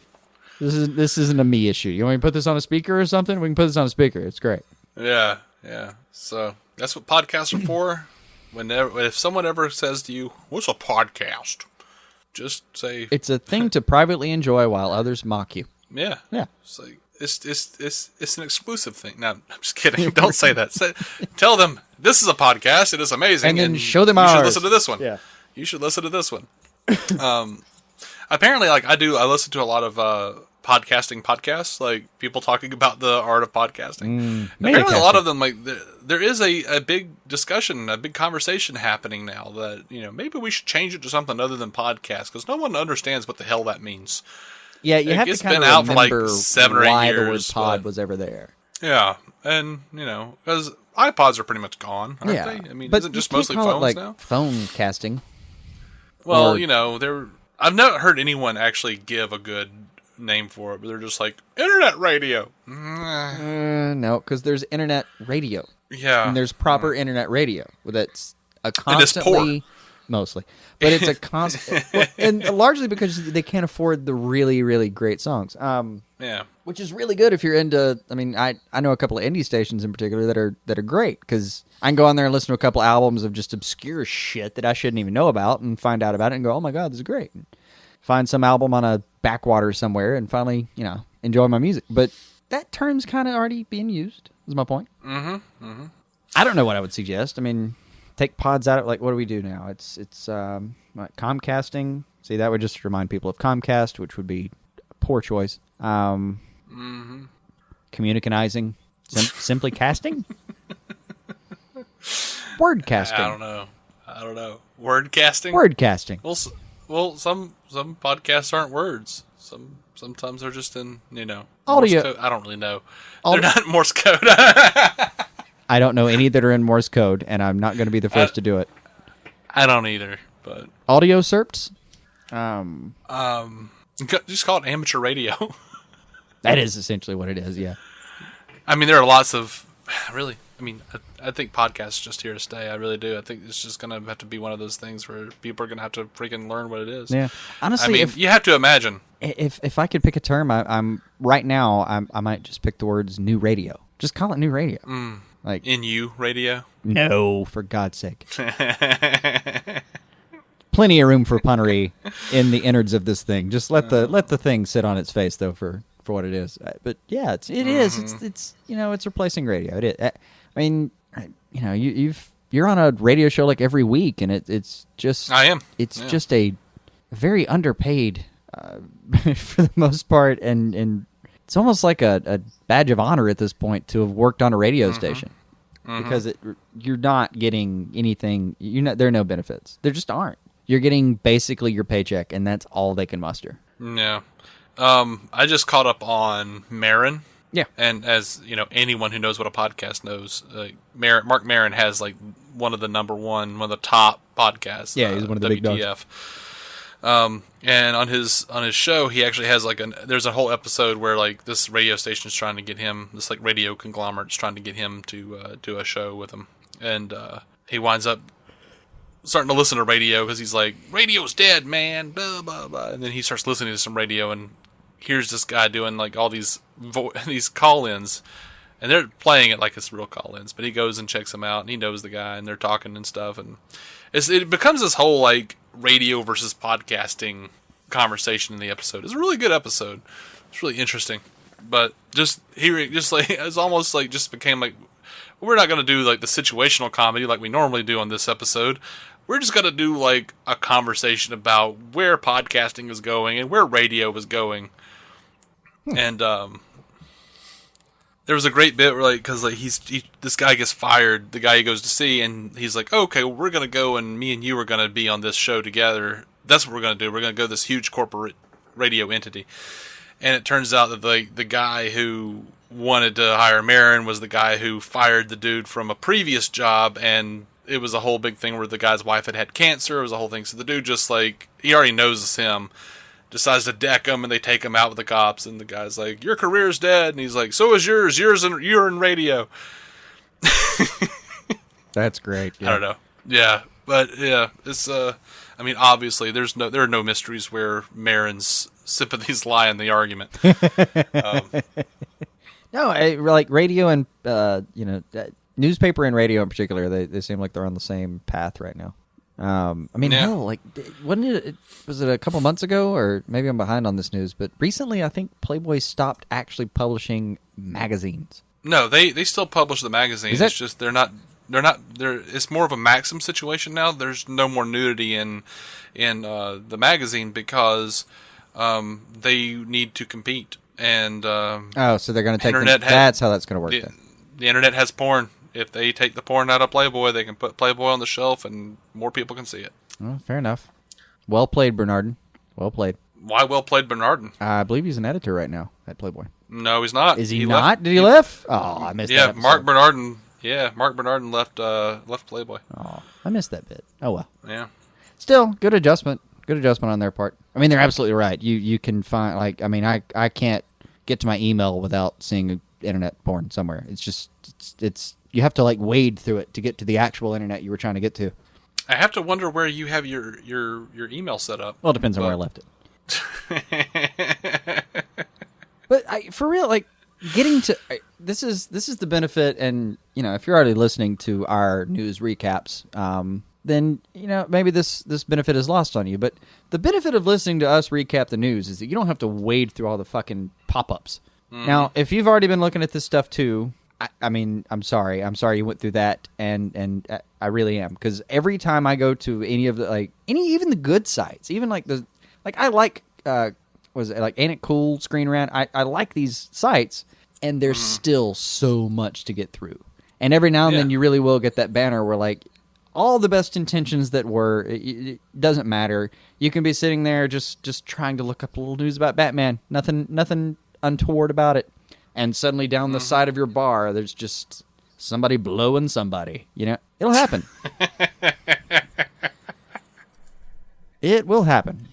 This isn't a me issue. You want me to put this on a speaker or something? We can put this on a speaker. It's great. Yeah. So that's what podcasts are for. If someone ever says to you, "What's a podcast?" Just say it's a thing to privately enjoy while others mock you. Yeah. It's like it's an exclusive thing. No, I'm just kidding. Don't say that. Tell them this is a podcast. It is amazing, and then show them ours. You should listen to this one. Yeah, you should listen to this one. Apparently, like I listen to a lot of podcasting podcasts, like people talking about the art of podcasting. Apparently, a lot of them, like there is a big discussion, a big conversation happening now that maybe we should change it to something other than podcast because no one understands what the hell that means. Yeah, you have to kind of remember for like 7 or 8 years. The word pod was ever there. Yeah, and because iPods are pretty much gone, aren't they? I mean, but is it just mostly phones like now? Phone casting. Well, I've not heard anyone actually give a good name for it, but they're just like internet radio. No, because there's internet radio. Yeah, and there's proper internet radio that's a constantly mostly. But it's a constant, and largely because they can't afford the really, really great songs. Yeah, which is really good if you're into. I mean, I know a couple of indie stations in particular that are great because I can go on there and listen to a couple albums of just obscure shit that I shouldn't even know about and find out about it and go, oh my god, this is great. Find some album on a backwater somewhere and finally, enjoy my music. But that term's kind of already being used, is my point. Mm-hmm. Mm-hmm. I don't know what I would suggest. I mean, take pods out of, like, what do we do now? It's like Comcasting. See, that would just remind people of Comcast, which would be a poor choice. Communicanizing. Simply casting? Wordcasting. I don't know. Wordcasting? Wordcasting. Well, some podcasts aren't words. Sometimes they're just in, audio. Morse code. I don't really know. They're not Morse code. I don't know any that are in Morse code, and I'm not going to be the first to do it. I don't either, but audio serps. Just call it amateur radio. That is essentially what it is. Yeah. I mean, there are lots of really. I mean, I think podcasts are just here to stay. I really do. I think it's just going to have to be one of those things where people are going to have to freaking learn what it is. Yeah. Honestly, you have to imagine. If I could pick a term, I'm right now. I might just pick the words "new radio." Just call it "new radio." Like NU radio. No, for God's sake. Plenty of room for punnery in the innards of this thing. Just let the thing sit on its face, though, for what it is. But yeah, it is. It's it's replacing radio. It is. I mean, you're on a radio show like every week, and it's just I am. It's just a very underpaid for the most part, and it's almost like a badge of honor at this point to have worked on a radio station because you're not getting anything. There are no benefits. There just aren't. You're getting basically your paycheck, and that's all they can muster. Yeah. I just caught up on Maron. Yeah. And as, anyone who knows what a podcast knows, Mark Maron has, one of the top podcasts. Yeah, he's one of the big dogs. And on his show, he actually has, there's a whole episode where, this radio station is trying to get him, this, radio conglomerate is trying to get him to do a show with him. And he winds up starting to listen to radio because he's like, radio's dead, man, blah, blah, blah. And then he starts listening to some radio and here's this guy doing all these these call-ins, and they're playing it like it's real call-ins, but he goes and checks them out, and he knows the guy, and they're talking and stuff, and it becomes this whole radio versus podcasting conversation in the episode. It's a really good episode. It's really interesting, but just hearing, it's almost just became we're not going to do the situational comedy like we normally do on this episode. We're just going to do a conversation about where podcasting is going and where radio is going. And there was a great bit where because this guy gets fired, the guy he goes to see, and he's like, okay, well, we're going to go and me and you are going to be on this show together. That's what we're going to do. We're going to go to this huge corporate radio entity. And it turns out that the guy who wanted to hire Maron was the guy who fired the dude from a previous job, and it was a whole big thing where the guy's wife had cancer. It was a whole thing. So the dude just he already knows it's him, decides to deck him, and they take him out with the cops. And the guy's like, "Your career's dead." And he's like, "So is yours. You're in radio." That's great. Yeah. I don't know. Yeah, but yeah, it's I mean, obviously, there are no mysteries where Maron's sympathies lie in the argument. No, radio and newspaper and radio in particular, they seem like they're on the same path right now. Hell, wasn't it? Was it a couple months ago, or maybe I'm behind on this news? But recently, I think Playboy stopped actually publishing magazines. No, they still publish the magazines. It's just they're not. It's more of a Maxim situation now. There's no more nudity in the magazine because they need to compete. And so they're going to take that's how that's going to work. The internet has porn. If they take the porn out of Playboy, they can put Playboy on the shelf, and more people can see it. Oh, fair enough. Well played, Bernardin. Well played. Why well played, Bernardin? I believe he's an editor right now at Playboy. No, he's not. Is he not? Left. Did he leave? Oh, I missed that. Yeah, Mark Bernardin. Yeah, Mark Bernardin left Playboy. Oh, I missed that bit. Oh well. Yeah. Still, good adjustment. Good adjustment on their part. I mean, they're absolutely right. You can find I can't get to my email without seeing internet porn somewhere. It's just it's you have to wade through it to get to the actual internet you were trying to get to. I have to wonder where you have your email set up. Well, it depends on where I left it. But for real, like, getting to this is the benefit, and if you're already listening to our news recaps, then maybe this benefit is lost on you. But the benefit of listening to us recap the news is that you don't have to wade through all the fucking pop-ups. Now, if you've already been looking at this stuff too, I mean, I'm sorry you went through that, and I really am, because every time I go to any of the even the good sites, even like I like was it like Ain't It Cool, Screen Rant, I like these sites, and there's still so much to get through, and every now and then you really will get that banner where like all the best intentions that were, it doesn't matter. You can be sitting there just trying to look up a little news about Batman, nothing untoward about it. And suddenly down the side of your bar, there's just somebody blowing somebody. It'll happen. It will happen.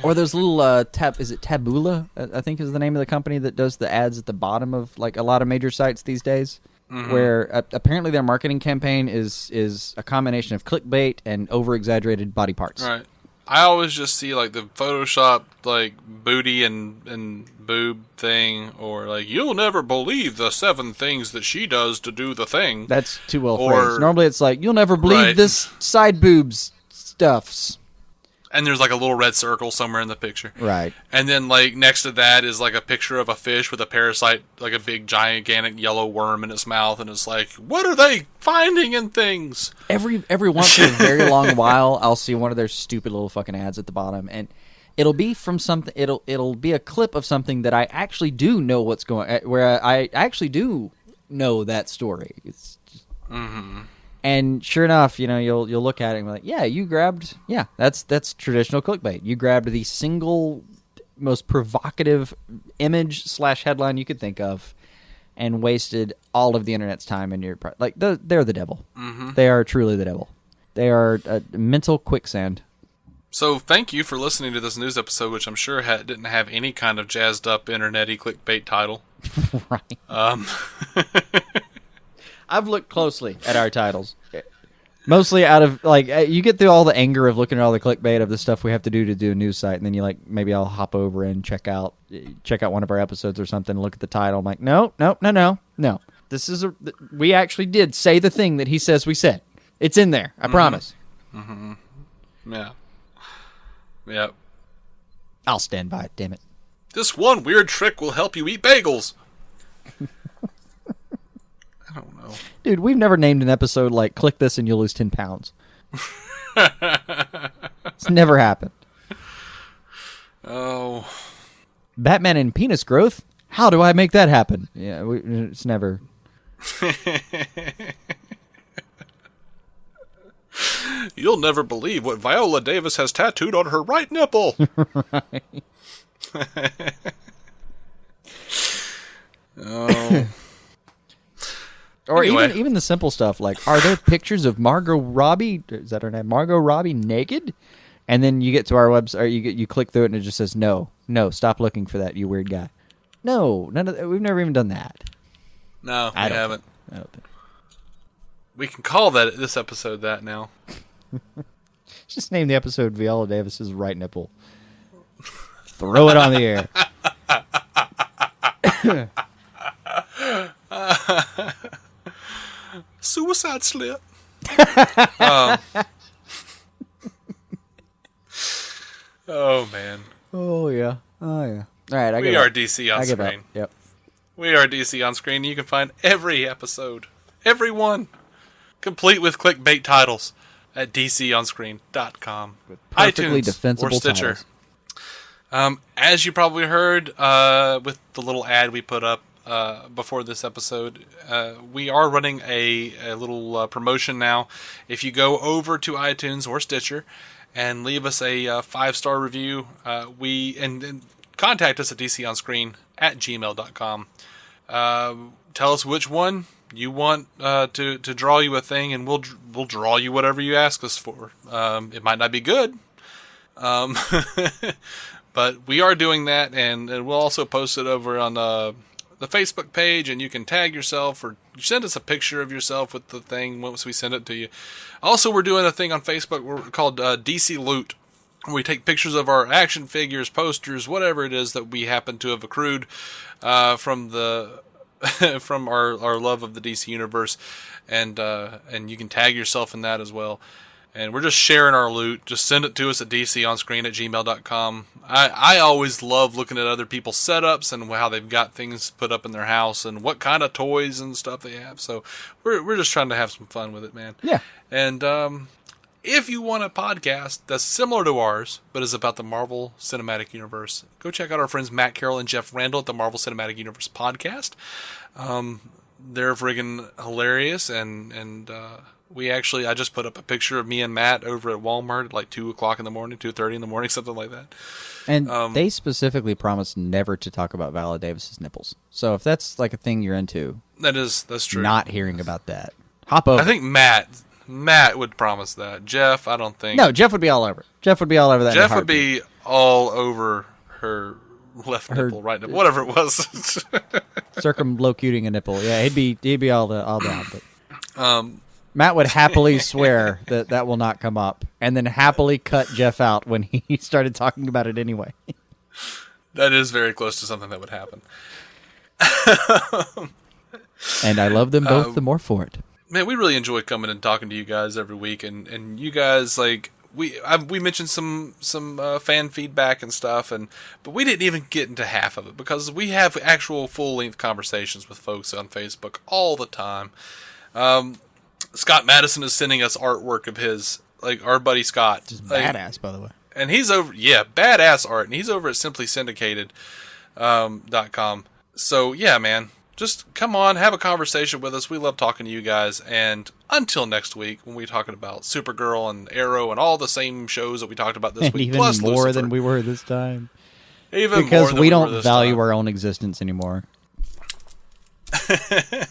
Or those little is it Taboola? I think is the name of the company that does the ads at the bottom of like a lot of major sites these days. Where apparently their marketing campaign is a combination of clickbait and over-exaggerated body parts. Right. I always just see like the Photoshop like booty and boob thing, or like you'll never believe the 7 things that she does to do the thing. That's too well phrased. Normally it's like you'll never believe this side boobs stuffs. And there's like a little red circle somewhere in the picture. Right. And then like next to that is like a picture of a fish with a parasite, like a big gigantic yellow worm in its mouth, and it's like, what are they finding in things? Every once in a very long while, I'll see one of their stupid little fucking ads at the bottom, and it'll be from something. It'll be a clip of something that I actually do know what's going. Where I actually do know that story. It's just, And sure enough, you'll look at it and be like, that's traditional clickbait. You grabbed the single most provocative image / headline you could think of, and wasted all of the internet's time in your they're the devil. They are truly the devil. They are a mental quicksand. So thank you for listening to this news episode, which I'm sure didn't have any kind of jazzed up internet-y clickbait title. Right. I've looked closely at our titles. Mostly out of, you get through all the anger of looking at all the clickbait of the stuff we have to do a news site, and then you maybe I'll hop over and check out one of our episodes or something, and look at the title. I'm like, no. This is we actually did say the thing that he says we said. It's in there. I promise. Yeah. Yep. I'll stand by it, damn it. This one weird trick will help you eat bagels. I don't know. Dude, we've never named an episode like click this and you'll lose 10 pounds. It's never happened. Oh. Batman and penis growth? How do I make that happen? Yeah, it's never. You'll never believe what Viola Davis has tattooed on her right nipple. Right. Oh. Or anyway. even the simple stuff, like, are there pictures of Margot Robbie? Is that her name? Margot Robbie naked? And then you get to our website, or you click through it, and it just says, no, stop looking for that, you weird guy. No, we've never even done that. No, we haven't. I don't think. We can call this episode that now. Just name the episode Viola Davis's right nipple. Throw it on the air. Suicide slip. Oh, man. Oh, yeah. All right, we are DC on Screen. Yep. We are DC on Screen. You can find every episode, every one, complete with clickbait titles at DCOnScreen.com. With perfectly iTunes defensible or Stitcher. Titles. As you probably heard with the little ad we put up before this episode, we are running a little promotion now. If you go over to iTunes or Stitcher and leave us a 5-star review, and contact us at DCOnScreen@gmail.com. Tell us which one you want to draw you a thing, and we'll draw you whatever you ask us for. It might not be good, but we are doing that, and we'll also post it over on the Facebook page, and you can tag yourself or send us a picture of yourself with the thing once we send it to you. Also, we're doing a thing on Facebook called DC Loot. We take pictures of our action figures, posters, whatever it is that we happen to have accrued from from our love of the DC universe, and you can tag yourself in that as well. And we're just sharing our loot. Just send it to us at dconscreen@gmail.com. I always love looking at other people's setups and how they've got things put up in their house and what kind of toys and stuff they have. So we're just trying to have some fun with it, man. Yeah. And if you want a podcast that's similar to ours, but is about the Marvel Cinematic Universe, go check out our friends Matt Carroll and Jeff Randall at the Marvel Cinematic Universe podcast. They're friggin' hilarious, and I just put up a picture of me and Matt over at Walmart at like 2 o'clock in the morning, 2:30 in the morning, something like that. And they specifically promised never to talk about Viola Davis's nipples. So if that's like a thing you're into, that's true. Not hearing about that, hop over. I think Matt would promise that. Jeff, I don't think. No, Jeff would be all over. Jeff would be all over that. Jeff would be all over her left nipple, right nipple, whatever it was. Circumlocuting a nipple. Yeah, he'd be all down. But Matt would happily swear that will not come up, and then happily cut Jeff out when he started talking about it anyway. That is very close to something that would happen. And I love them both the more for it. Man, we really enjoy coming and talking to you guys every week, and you guys, like, we mentioned some fan feedback and stuff, but we didn't even get into half of it because we have actual full-length conversations with folks on Facebook all the time. Scott Madison is sending us artwork of his, like our buddy Scott. Just badass, by the way. And he's badass art, and he's over at simplysyndicated.com. So, yeah, man, just come on, have a conversation with us. We love talking to you guys. And until next week, when we're talking about Supergirl and Arrow and all the same shows that we talked about this week, even plus more Lucifer, than we were this time. Because we don't value our own existence anymore.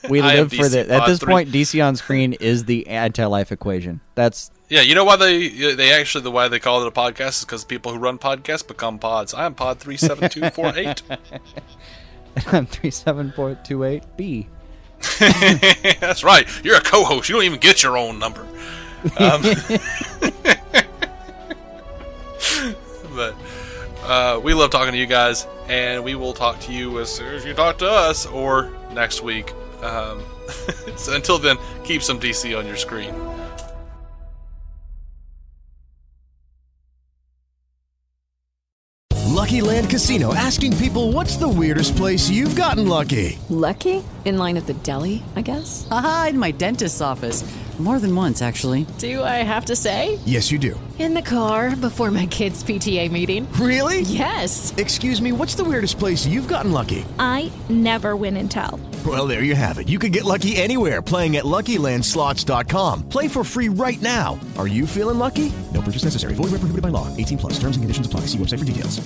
We live for that. At this point, DC on Screen is the anti-life equation. That's you know why they actually why they call it a podcast is because people who run podcasts become pods. I am Pod 37248. I'm 37428B. That's right. You're a co-host. You don't even get your own number. But we love talking to you guys, and we will talk to you as soon as you talk to us, or next week. So until then, keep some DC on your screen. Lucky Land Casino, asking people, what's the weirdest place you've gotten lucky? Lucky? In line at the deli, I guess? Aha, in my dentist's office. More than once, actually. Do I have to say? Yes, you do. In the car before my kids' PTA meeting. Really? Yes. Excuse me, what's the weirdest place you've gotten lucky? I never win and tell. Well, there you have it. You can get lucky anywhere, playing at LuckyLandSlots.com. Play for free right now. Are you feeling lucky? No purchase necessary. Void where prohibited by law. 18+. Terms and conditions apply. See website for details.